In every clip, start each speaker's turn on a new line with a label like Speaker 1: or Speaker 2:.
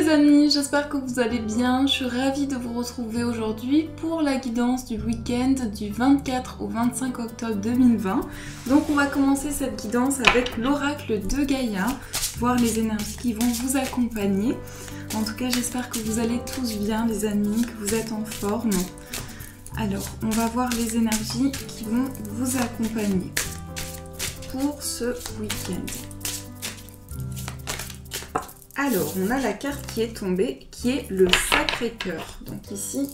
Speaker 1: les amis, j'espère que vous allez bien. Je suis ravie de vous retrouver aujourd'hui pour la guidance du week-end du 24 au 25 octobre 2020. Donc on va commencer cette guidance avec l'oracle de Gaïa, voir les énergies qui vont vous accompagner. En tout cas, j'espère que vous allez tous bien les amis, que vous êtes en forme. Alors, on va voir les énergies qui vont vous accompagner pour ce week-end. Alors, on a la carte qui est tombée, qui est le Sacré-Cœur. Donc ici,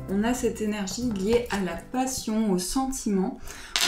Speaker 1: on a cette énergie liée à la passion, au sentiment.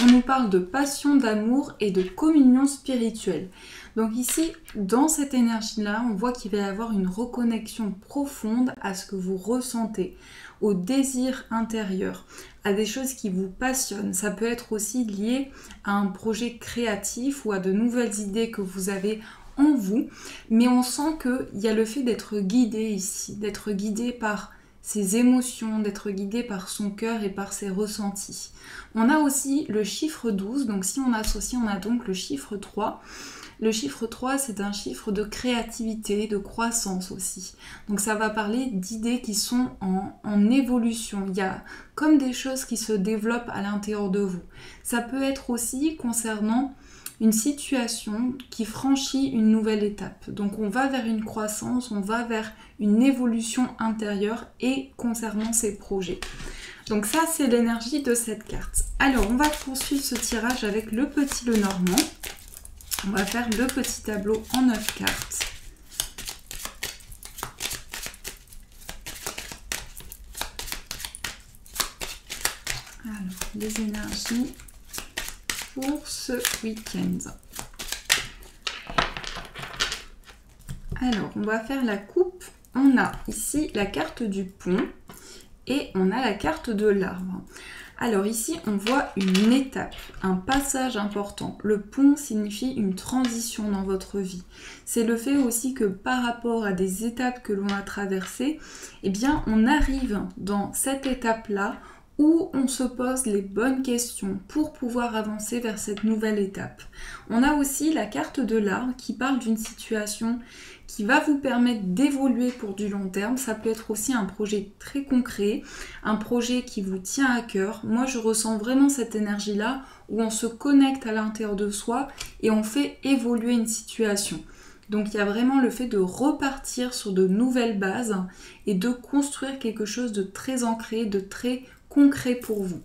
Speaker 1: On nous parle de passion, d'amour et de communion spirituelle. Donc ici, dans cette énergie-là, on voit qu'il va y avoir une reconnexion profonde à ce que vous ressentez, au désir intérieur, à des choses qui vous passionnent. Ça peut être aussi lié à un projet créatif ou à de nouvelles idées que vous avez en vous, mais on sent qu'il y a le fait d'être guidé ici, d'être guidé par ses émotions, d'être guidé par son cœur et par ses ressentis. On a aussi le chiffre 12, donc si on associe, on a donc le chiffre 3. Le chiffre 3, c'est un chiffre de créativité, de croissance aussi. Donc ça va parler d'idées qui sont en évolution. Il y a comme des choses qui se développent à l'intérieur de vous. Ça peut être aussi concernant une situation qui franchit une nouvelle étape. Donc on va vers une croissance, on va vers une évolution intérieure et concernant ces projets. Donc ça, c'est l'énergie de cette carte. Alors, on va poursuivre ce tirage avec le petit Lenormand. On va faire le petit tableau en 9 cartes. Alors, les énergies pour ce week-end. Alors, on va faire la coupe. On a ici la carte du pont et on a la carte de l'arbre. Alors ici, on voit une étape, un passage important. Le pont signifie une transition dans votre vie. C'est le fait aussi que par rapport à des étapes que l'on a traversées, eh bien, on arrive dans cette étape-là où on se pose les bonnes questions pour pouvoir avancer vers cette nouvelle étape. On a aussi la carte de l'arbre qui parle d'une situation qui va vous permettre d'évoluer pour du long terme. Ça peut être aussi un projet très concret, un projet qui vous tient à cœur. Moi, je ressens vraiment cette énergie-là où on se connecte à l'intérieur de soi et on fait évoluer une situation. Donc il y a vraiment le fait de repartir sur de nouvelles bases et de construire quelque chose de très ancré, de très concret pour vous.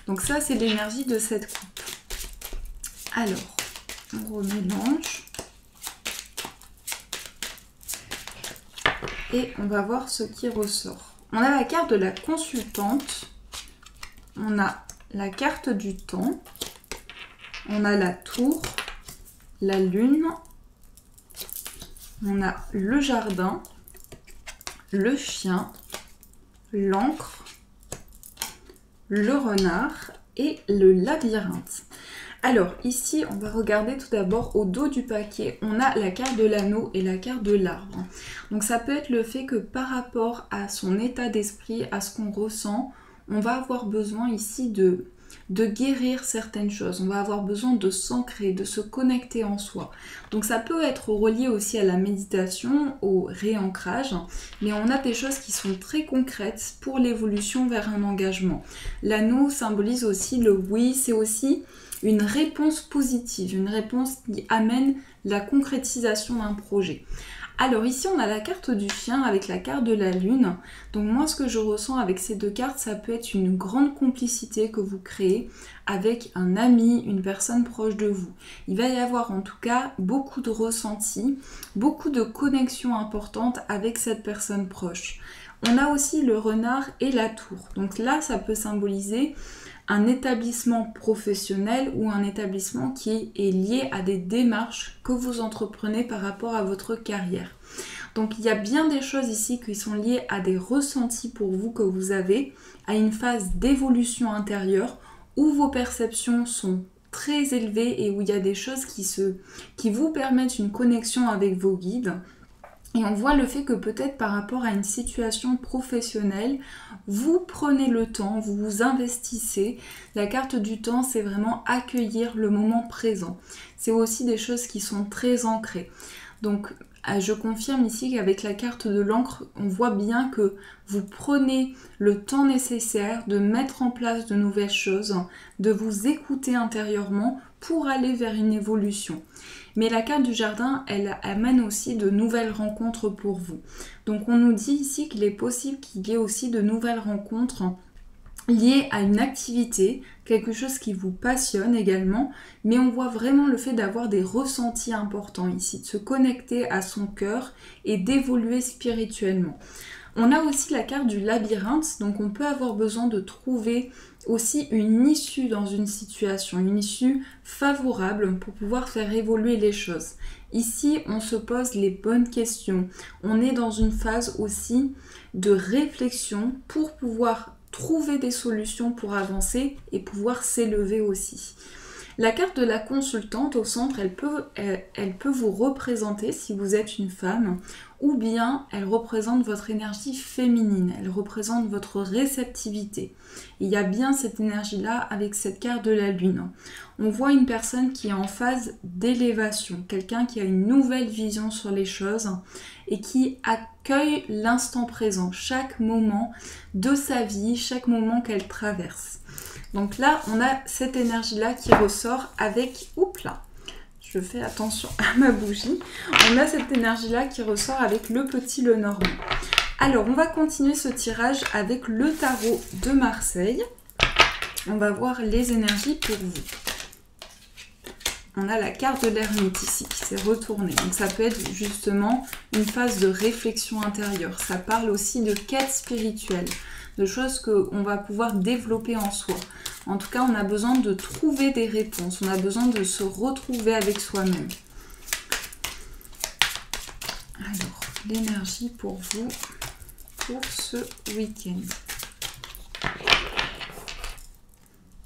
Speaker 1: Donc ça, c'est l'énergie de cette coupe. Alors, on remélange. Et on va voir ce qui ressort. On a la carte de la consultante. On a la carte du temps. On a la tour, la lune. On a le jardin, le chien, l'encre, le renard et le labyrinthe. Alors ici, on va regarder tout d'abord au dos du paquet, on a la carte de l'anneau et la carte de l'arbre. Donc ça peut être le fait que par rapport à son état d'esprit, à ce qu'on ressent, on va avoir besoin ici de guérir certaines choses. On va avoir besoin de s'ancrer, de se connecter en soi. Donc ça peut être relié aussi à la méditation, au réancrage, mais on a des choses qui sont très concrètes pour l'évolution vers un engagement. L'anneau symbolise aussi le oui, c'est aussi une réponse positive, une réponse qui amène la concrétisation d'un projet. Alors ici, on a la carte du chien avec la carte de la lune. Donc moi, ce que je ressens avec ces deux cartes, ça peut être une grande complicité que vous créez avec un ami, une personne proche de vous. Il va y avoir en tout cas beaucoup de ressentis, beaucoup de connexions importantes avec cette personne proche. On a aussi le renard et la tour. Donc là, ça peut symboliser un établissement professionnel ou un établissement qui est lié à des démarches que vous entreprenez par rapport à votre carrière. Donc il y a bien des choses ici qui sont liées à des ressentis pour vous que vous avez, à une phase d'évolution intérieure où vos perceptions sont très élevées et où il y a des choses qui vous permettent une connexion avec vos guides. Et on voit le fait que peut-être par rapport à une situation professionnelle, vous prenez le temps, vous vous investissez. La carte du temps, c'est vraiment accueillir le moment présent. C'est aussi des choses qui sont très ancrées. Donc je confirme ici qu'avec la carte de l'encre, on voit bien que vous prenez le temps nécessaire de mettre en place de nouvelles choses, de vous écouter intérieurement pour aller vers une évolution. Mais la carte du jardin, elle amène aussi de nouvelles rencontres pour vous. Donc on nous dit ici qu'il est possible qu'il y ait aussi de nouvelles rencontres liées à une activité, quelque chose qui vous passionne également, mais on voit vraiment le fait d'avoir des ressentis importants ici, de se connecter à son cœur et d'évoluer spirituellement. On a aussi la carte du labyrinthe, donc on peut avoir besoin de trouver aussi une issue dans une situation, une issue favorable pour pouvoir faire évoluer les choses. Ici, on se pose les bonnes questions. On est dans une phase aussi de réflexion pour pouvoir trouver des solutions pour avancer et pouvoir s'élever aussi. La carte de la consultante au centre, elle peut vous représenter si vous êtes une femme, ou bien elle représente votre énergie féminine, elle représente votre réceptivité. Il y a bien cette énergie-là avec cette carte de la lune. On voit une personne qui est en phase d'élévation, quelqu'un qui a une nouvelle vision sur les choses et qui accueille l'instant présent, chaque moment de sa vie, chaque moment qu'elle traverse. Donc là, on a cette énergie-là qui ressort avec... Oups là, je fais attention à ma bougie. On a cette énergie-là qui ressort avec le petit Lenormand. Alors, on va continuer ce tirage avec le tarot de Marseille. On va voir les énergies pour vous. On a la carte de l'ermite ici qui s'est retournée. Donc ça peut être justement une phase de réflexion intérieure. Ça parle aussi de quête spirituelle, de choses qu'on va pouvoir développer en soi. En tout cas, on a besoin de trouver des réponses. On a besoin de se retrouver avec soi-même. Alors, l'énergie pour vous, pour ce week-end.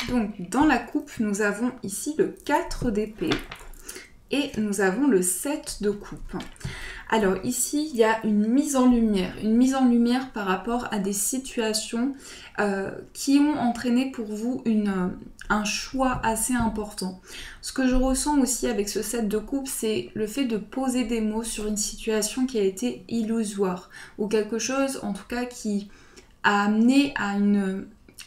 Speaker 1: Donc, dans la coupe, nous avons ici le 4 d'épée et nous avons le 7 de coupe. Alors ici, il y a une mise en lumière par rapport à des situations qui ont entraîné pour vous un choix assez important. Ce que je ressens aussi avec ce 7 de coupe, c'est le fait de poser des mots sur une situation qui a été illusoire ou quelque chose en tout cas qui a amené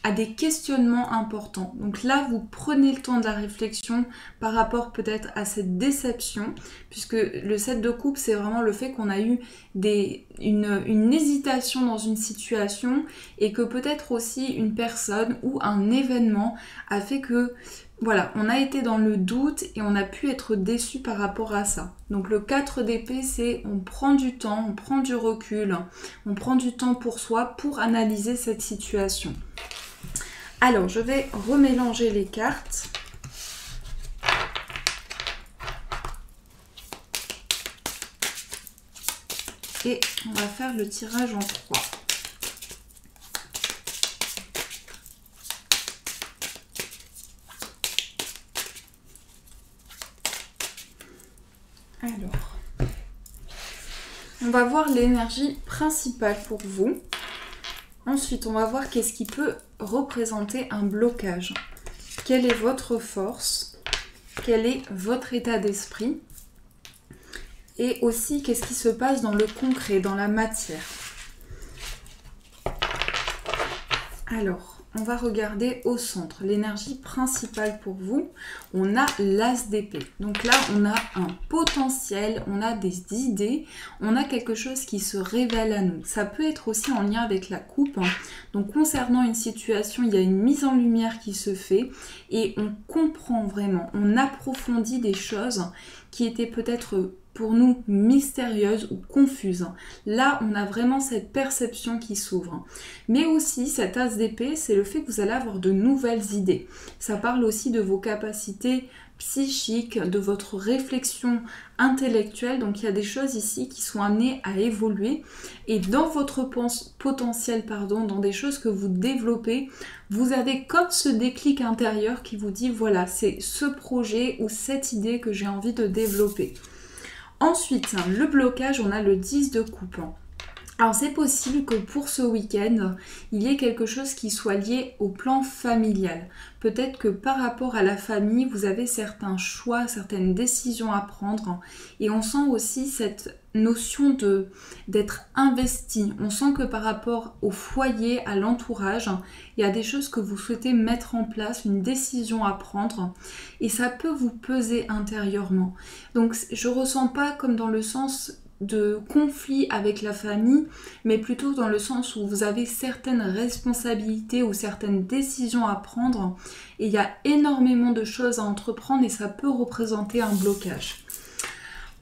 Speaker 1: à des questionnements importants. Donc là, vous prenez le temps de la réflexion par rapport peut-être à cette déception, puisque le 7 de coupe, c'est vraiment le fait qu'on a eu une hésitation dans une situation et que peut-être aussi une personne ou un événement a fait que, voilà, on a été dans le doute et on a pu être déçu par rapport à ça. Donc le 4 d'épée, c'est on prend du temps, on prend du recul, on prend du temps pour soi pour analyser cette situation. Alors, je vais remélanger les cartes. Et on va faire le tirage en 3. Alors, on va voir l'énergie principale pour vous. Ensuite, on va voir qu'est-ce qui peut représenter un blocage. Quelle est votre force? Quel est votre état d'esprit? Et aussi, qu'est-ce qui se passe dans le concret, dans la matière? Alors, on va regarder au centre. L'énergie principale pour vous, on a l'as d'épée. Donc là, on a un potentiel, on a des idées, on a quelque chose qui se révèle à nous. Ça peut être aussi en lien avec la coupe. Donc concernant une situation, il y a une mise en lumière qui se fait et on comprend vraiment, on approfondit des choses qui étaient peut-être pour nous mystérieuse ou confuse. Là, on a vraiment cette perception qui s'ouvre. Mais aussi, cet as d'épée, c'est le fait que vous allez avoir de nouvelles idées. Ça parle aussi de vos capacités psychiques, de votre réflexion intellectuelle. Donc, il y a des choses ici qui sont amenées à évoluer. Et dans votre potentiel, dans des choses que vous développez, vous avez comme ce déclic intérieur qui vous dit, voilà, c'est ce projet ou cette idée que j'ai envie de développer. Ensuite, le blocage, on a le 10 de coupe. Alors c'est possible que pour ce week-end, il y ait quelque chose qui soit lié au plan familial. Peut-être que par rapport à la famille, vous avez certains choix, certaines décisions à prendre. Et on sent aussi cette notion d'être investi. On sent que par rapport au foyer, à l'entourage, il y a des choses que vous souhaitez mettre en place, une décision à prendre. Et ça peut vous peser intérieurement. Donc je ressens pas comme dans le sens de conflit avec la famille, mais plutôt dans le sens où vous avez certaines responsabilités ou certaines décisions à prendre et il y a énormément de choses à entreprendre et ça peut représenter un blocage.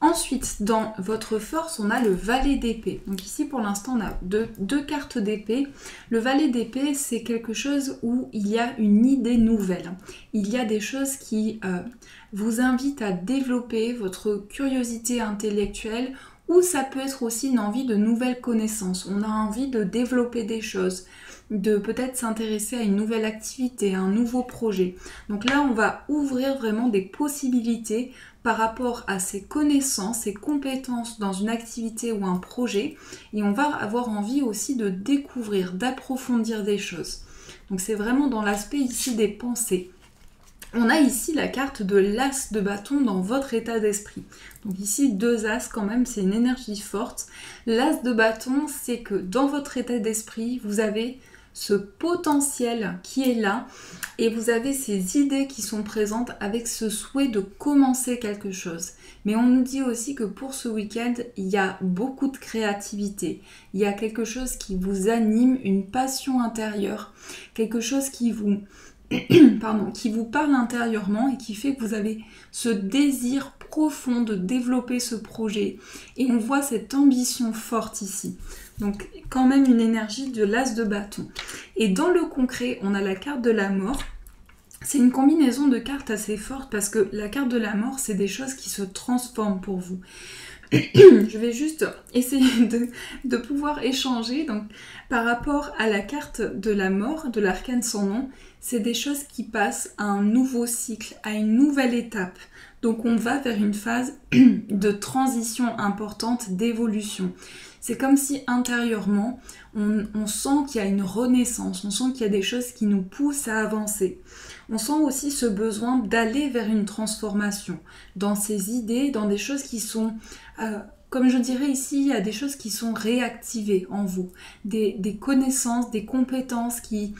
Speaker 1: Ensuite, dans votre force, on a le valet d'épée. Donc ici, pour l'instant, on a deux cartes d'épée. Le valet d'épée, c'est quelque chose où il y a une idée nouvelle. Il y a des choses qui vous invitent à développer votre curiosité intellectuelle ou ça peut être aussi une envie de nouvelles connaissances. On a envie de développer des choses, de peut-être s'intéresser à une nouvelle activité, à un nouveau projet. Donc là, on va ouvrir vraiment des possibilités par rapport à ses connaissances, ses compétences dans une activité ou un projet. Et on va avoir envie aussi de découvrir, d'approfondir des choses. Donc c'est vraiment dans l'aspect ici des pensées. On a ici la carte de l'as de bâton dans votre état d'esprit. Donc ici, 2 as quand même, c'est une énergie forte. L'as de bâton, c'est que dans votre état d'esprit, vous avez ce potentiel qui est là et vous avez ces idées qui sont présentes avec ce souhait de commencer quelque chose. Mais on nous dit aussi que pour ce week-end, il y a beaucoup de créativité. Il y a quelque chose qui vous anime, une passion intérieure, quelque chose qui vous qui vous parle intérieurement et qui fait que vous avez ce désir profond de développer ce projet. Et on voit cette ambition forte ici. Donc quand même une énergie de l'as de bâton. Et dans le concret, on a la carte de la mort. C'est une combinaison de cartes assez forte parce que la carte de la mort, c'est des choses qui se transforment pour vous. Je vais juste essayer de pouvoir échanger. Donc, par rapport à la carte de la mort, de l'arcane sans nom, c'est des choses qui passent à un nouveau cycle, à une nouvelle étape. Donc, on va vers une phase de transition importante, d'évolution. C'est comme si intérieurement, on sent qu'il y a une renaissance, on sent qu'il y a des choses qui nous poussent à avancer. On sent aussi ce besoin d'aller vers une transformation dans ses idées, dans des choses qui sont, comme je dirais ici, il y a des choses qui sont réactivées en vous, des connaissances, des compétences qui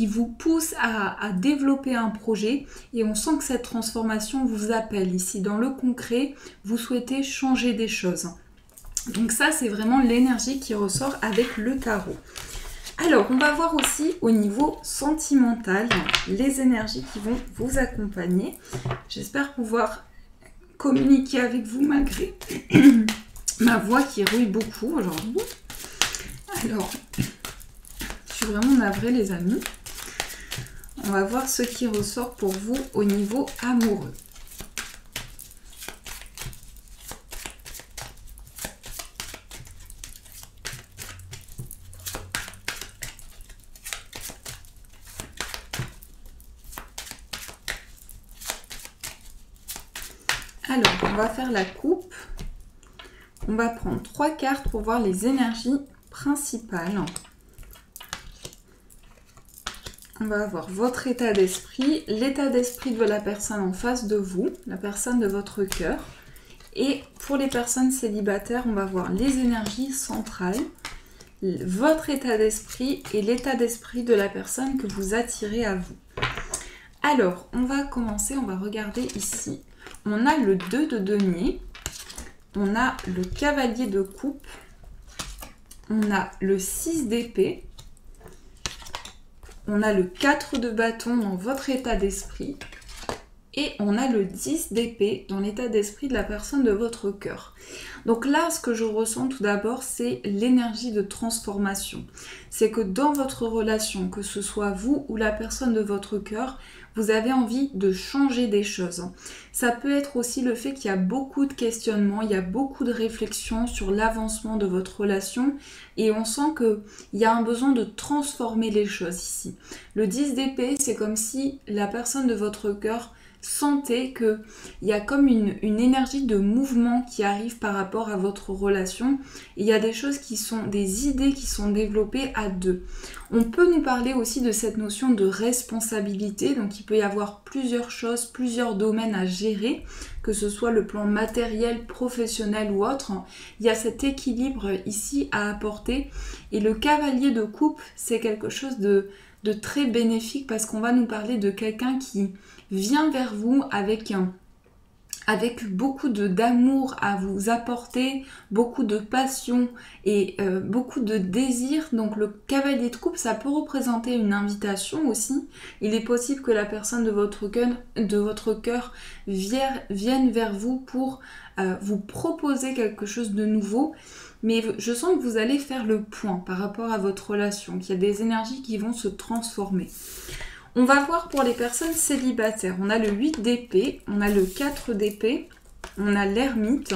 Speaker 1: vous poussent à développer un projet et on sent que cette transformation vous appelle. Ici, dans le concret, vous souhaitez changer des choses. Donc ça, c'est vraiment l'énergie qui ressort avec le tarot. Alors, on va voir aussi au niveau sentimental les énergies qui vont vous accompagner. J'espère pouvoir communiquer avec vous malgré ma voix qui rouille beaucoup aujourd'hui. Alors, je suis vraiment navrée les amis. On va voir ce qui ressort pour vous au niveau amoureux. Alors, on va faire la coupe. On va prendre 3 cartes pour voir les énergies principales. On va avoir votre état d'esprit, l'état d'esprit de la personne en face de vous, la personne de votre cœur. Et pour les personnes célibataires, on va voir les énergies centrales, votre état d'esprit et l'état d'esprit de la personne que vous attirez à vous. Alors, on va commencer, on va regarder ici. On a le 2 de denier, on a le cavalier de coupe, on a le 6 d'épée, on a le 4 de bâton dans votre état d'esprit et on a le 10 d'épée dans l'état d'esprit de la personne de votre cœur. Donc là, ce que je ressens tout d'abord, c'est l'énergie de transformation. C'est que dans votre relation, que ce soit vous ou la personne de votre cœur, vous avez envie de changer des choses. Ça peut être aussi le fait qu'il y a beaucoup de questionnements, il y a beaucoup de réflexions sur l'avancement de votre relation et on sent qu'il y a un besoin de transformer les choses ici. Le 10 d'épée, c'est comme si la personne de votre cœur sentez qu'il y a comme une énergie de mouvement qui arrive par rapport à votre relation. Il y a des choses qui sont, des idées qui sont développées à deux. On peut nous parler aussi de cette notion de responsabilité, donc il peut y avoir plusieurs choses, plusieurs domaines à gérer, que ce soit le plan matériel, professionnel ou autre. Il y a cet équilibre ici à apporter, et le cavalier de coupe, c'est quelque chose de très bénéfique parce qu'on va nous parler de quelqu'un qui vient vers vous avec beaucoup d'amour à vous apporter, beaucoup de passion et beaucoup de désir. Donc le cavalier de coupe, ça peut représenter une invitation aussi. Il est possible que la personne de votre cœur vienne vers vous pour vous proposer quelque chose de nouveau. Mais je sens que vous allez faire le point par rapport à votre relation, qu'il y a des énergies qui vont se transformer. On va voir pour les personnes célibataires. On a le 8 d'épée, on a le 4 d'épée, on a l'ermite.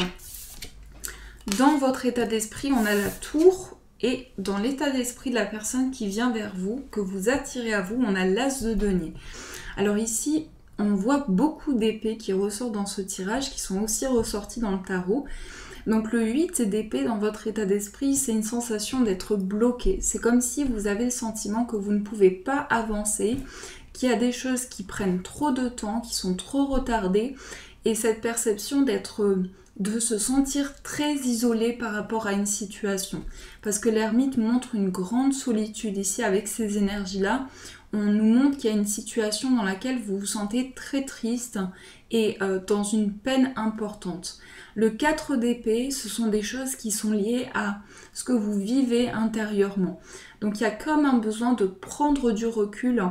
Speaker 1: Dans votre état d'esprit, on a la tour. Et dans l'état d'esprit de la personne qui vient vers vous, que vous attirez à vous, on a l'as de denier. Alors ici, on voit beaucoup d'épées qui ressortent dans ce tirage, qui sont aussi ressorties dans le tarot. Donc le 8 d'épée dans votre état d'esprit, c'est une sensation d'être bloqué. C'est comme si vous avez le sentiment que vous ne pouvez pas avancer, qu'il y a des choses qui prennent trop de temps, qui sont trop retardées, et cette perception de se sentir très isolé par rapport à une situation. Parce que l'ermite montre une grande solitude ici avec ces énergies-là. On nous montre qu'il y a une situation dans laquelle vous vous sentez très triste et dans une peine importante. Le 4 d'épée, ce sont des choses qui sont liées à ce que vous vivez intérieurement. Donc il y a comme un besoin de prendre du recul,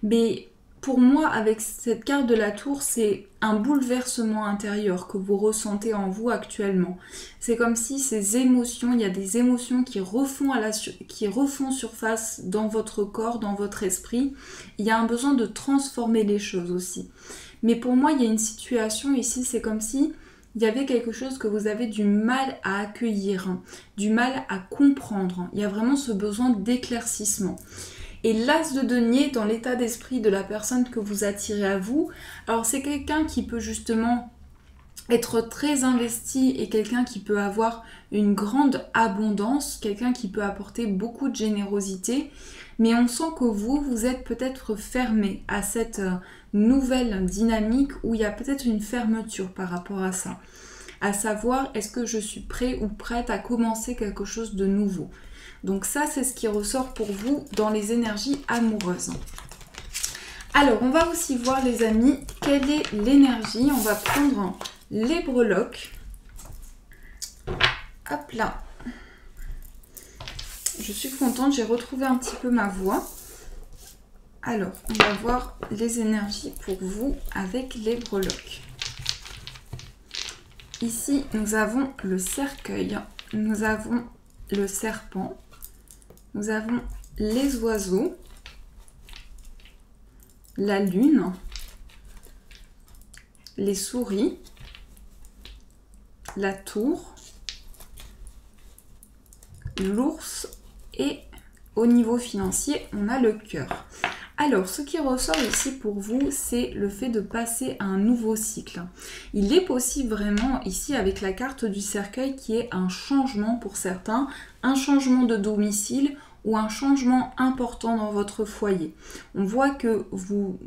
Speaker 1: mais pour moi, avec cette carte de la tour, c'est un bouleversement intérieur que vous ressentez en vous actuellement. C'est comme si ces émotions, il y a des émotions qui refont surface dans votre corps, dans votre esprit. Il y a un besoin de transformer les choses aussi. Mais pour moi, il y a une situation ici, c'est comme si il y avait quelque chose que vous avez du mal à accueillir, du mal à comprendre. Il y a vraiment ce besoin d'éclaircissement. Et l'as de denier dans l'état d'esprit de la personne que vous attirez à vous, alors c'est quelqu'un qui peut justement être très investi et quelqu'un qui peut avoir une grande abondance, quelqu'un qui peut apporter beaucoup de générosité, mais on sent que vous êtes peut-être fermé à cette nouvelle dynamique où il y a peut-être une fermeture par rapport à ça. À savoir, est-ce que je suis prêt ou prête à commencer quelque chose de nouveau? Donc ça, c'est ce qui ressort pour vous dans les énergies amoureuses. Alors, on va aussi voir, les amis, quelle est l'énergie. On va prendre les breloques. Hop là. Je suis contente, j'ai retrouvé un petit peu ma voix. Alors, on va voir les énergies pour vous avec les breloques. Ici, nous avons le cercueil, nous avons le serpent, nous avons les oiseaux, la lune, les souris, la tour, l'ours et au niveau financier, on a le cœur. Alors, ce qui ressort ici pour vous, c'est le fait de passer à un nouveau cycle. Il est possible vraiment ici avec la carte du cercueil qui est un changement pour certains, un changement de domicile ou un changement important dans votre foyer. On voit que vous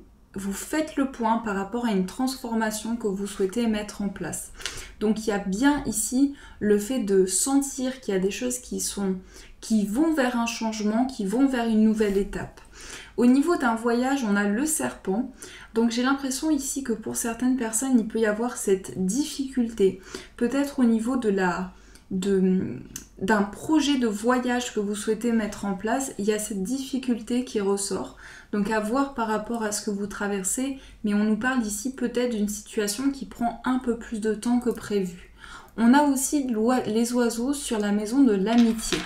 Speaker 1: faites le point par rapport à une transformation que vous souhaitez mettre en place. Donc il y a bien ici le fait de sentir qu'il y a des choses qui vont vers un changement, qui vont vers une nouvelle étape. Au niveau d'un voyage, on a le serpent. Donc j'ai l'impression ici que pour certaines personnes, il peut y avoir cette difficulté. Peut-être au niveau d'un projet de voyage que vous souhaitez mettre en place, il y a cette difficulté qui ressort. Donc à voir par rapport à ce que vous traversez, mais on nous parle ici peut-être d'une situation qui prend un peu plus de temps que prévu. On a aussi les oiseaux sur la maison de l'amitié.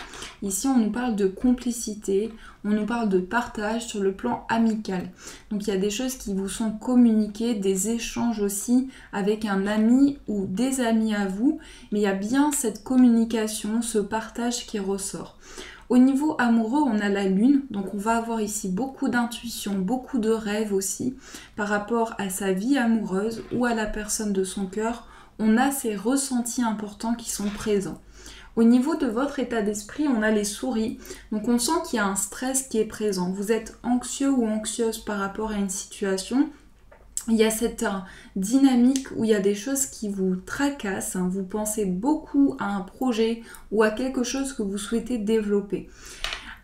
Speaker 1: Ici, on nous parle de complicité, on nous parle de partage sur le plan amical. Donc, il y a des choses qui vous sont communiquées, des échanges aussi avec un ami ou des amis à vous. Mais il y a bien cette communication, ce partage qui ressort. Au niveau amoureux, on a la lune, donc on va avoir ici beaucoup d'intuition, beaucoup de rêves aussi par rapport à sa vie amoureuse ou à la personne de son cœur. On a ces ressentis importants qui sont présents. Au niveau de votre état d'esprit, on a les souris. Donc on sent qu'il y a un stress qui est présent. Vous êtes anxieux ou anxieuse par rapport à une situation. Il y a cette dynamique où il y a des choses qui vous tracassent. Vous pensez beaucoup à un projet ou à quelque chose que vous souhaitez développer.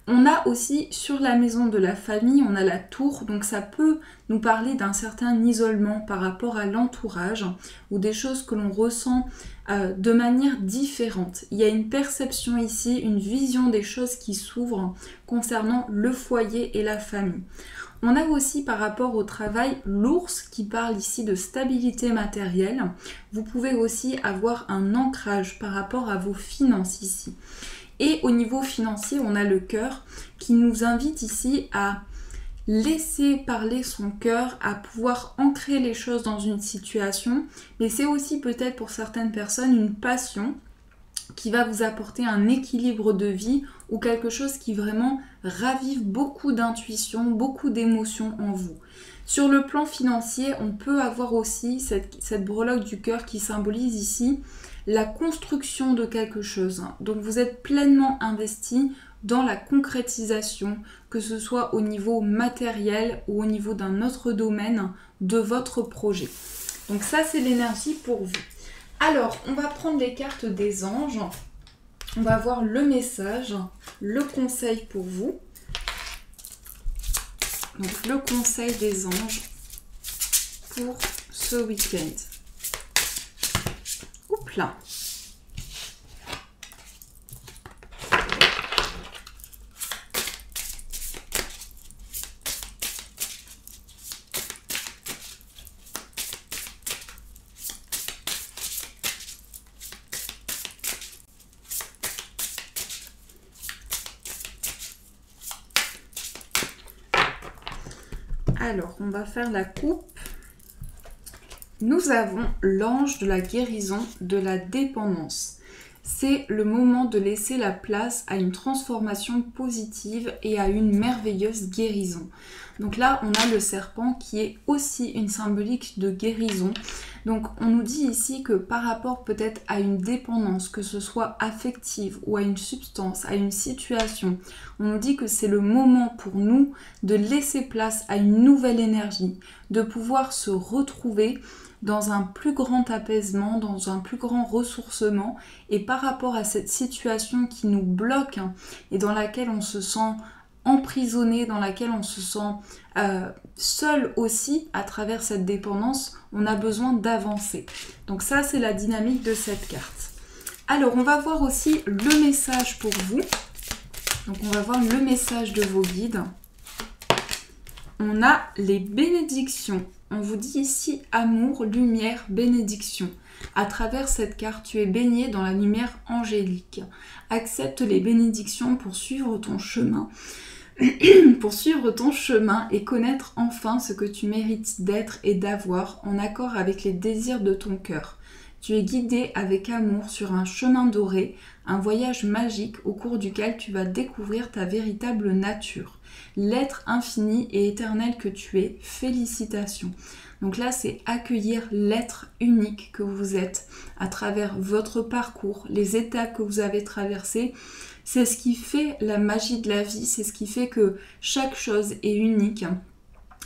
Speaker 1: On a aussi sur la maison de la famille, on a la tour, donc ça peut nous parler d'un certain isolement par rapport à l'entourage ou des choses que l'on ressent de manière différente. Il y a une perception ici, une vision des choses qui s'ouvrent concernant le foyer et la famille. On a aussi par rapport au travail l'ours qui parle ici de stabilité matérielle. Vous pouvez aussi avoir un ancrage par rapport à vos finances ici. Et au niveau financier, on a le cœur qui nous invite ici à laisser parler son cœur, à pouvoir ancrer les choses dans une situation. Mais c'est aussi peut-être pour certaines personnes une passion qui va vous apporter un équilibre de vie ou quelque chose qui vraiment ravive beaucoup d'intuition, beaucoup d'émotions en vous. Sur le plan financier, on peut avoir aussi cette breloque du cœur qui symbolise ici la construction de quelque chose. Donc vous êtes pleinement investi dans la concrétisation, que ce soit au niveau matériel ou au niveau d'un autre domaine de votre projet. Donc ça, c'est l'énergie pour vous. Alors, on va prendre les cartes des anges. On va voir le message, le conseil pour vous. Donc, le conseil des anges pour ce week-end. Oups là. Alors, on va faire la coupe. Nous avons l'ange de la guérison, de la dépendance. C'est le moment de laisser la place à une transformation positive et à une merveilleuse guérison. Donc là, on a le serpent qui est aussi une symbolique de guérison. Donc on nous dit ici que par rapport peut-être à une dépendance, que ce soit affective ou à une substance, à une situation, on nous dit que c'est le moment pour nous de laisser place à une nouvelle énergie, de pouvoir se retrouver dans un plus grand apaisement, dans un plus grand ressourcement. Et par rapport à cette situation qui nous bloque et dans laquelle on se sent emprisonné, dans laquelle on se sent seul aussi à travers cette dépendance, on a besoin d'avancer. Donc ça, c'est la dynamique de cette carte. Alors, on va voir aussi le message pour vous. Donc, on va voir le message de vos guides. On a les bénédictions. On vous dit ici amour, lumière, bénédiction. À travers cette carte, tu es baigné dans la lumière angélique. Accepte les bénédictions pour suivre ton chemin. Pour suivre ton chemin et connaître enfin ce que tu mérites d'être et d'avoir en accord avec les désirs de ton cœur. Tu es guidé avec amour sur un chemin doré, un voyage magique au cours duquel tu vas découvrir ta véritable nature. L'être infini et éternel que tu es, félicitations. Donc là, c'est accueillir l'être unique que vous êtes à travers votre parcours, les étapes que vous avez traversées. C'est ce qui fait la magie de la vie, c'est ce qui fait que chaque chose est unique.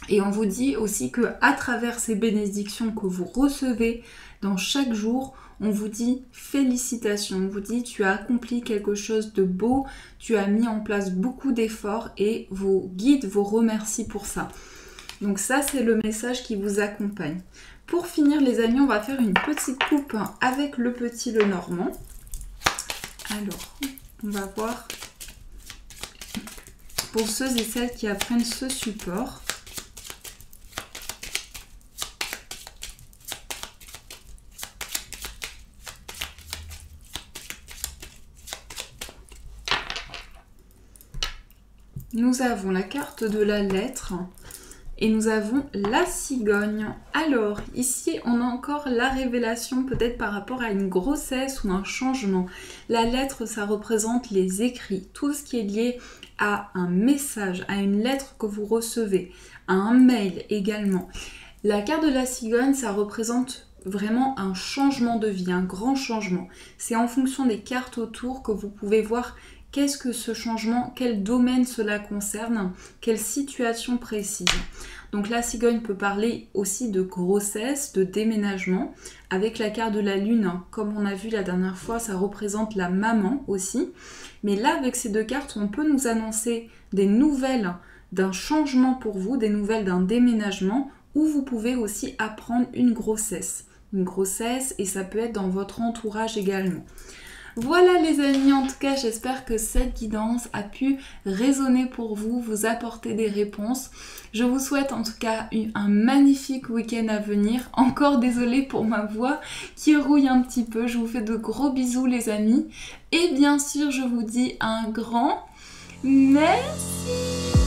Speaker 1: Et on vous dit aussi que à travers ces bénédictions que vous recevez dans chaque jour, on vous dit félicitations, on vous dit tu as accompli quelque chose de beau, tu as mis en place beaucoup d'efforts et vos guides vous remercient pour ça. Donc ça, c'est le message qui vous accompagne. Pour finir les amis, on va faire une petite coupe avec le petit Lenormand. Alors, on va voir pour ceux et celles qui apprennent ce support. Nous avons la carte de la lettre Et nous avons la cigogne. Alors, ici, on a encore la révélation peut-être par rapport à une grossesse ou un changement. La lettre, ça représente les écrits, tout ce qui est lié à un message, à une lettre que vous recevez, à un mail également. La carte de la cigogne, ça représente vraiment un changement de vie, un grand changement. C'est en fonction des cartes autour que vous pouvez voir qu'est-ce que ce changement, quel domaine cela concerne, quelle situation précise. Donc la cigogne peut parler aussi de grossesse, de déménagement. Avec la carte de la lune, comme on a vu la dernière fois, ça représente la maman aussi. Mais là, avec ces deux cartes, on peut nous annoncer des nouvelles d'un changement pour vous, des nouvelles d'un déménagement, ou vous pouvez aussi apprendre une grossesse. Une grossesse, et ça peut être dans votre entourage également. Voilà les amis, en tout cas j'espère que cette guidance a pu résonner pour vous, vous apporter des réponses. Je vous souhaite en tout cas un magnifique week-end à venir. Encore désolée pour ma voix qui rouille un petit peu, je vous fais de gros bisous les amis. Et bien sûr je vous dis un grand merci.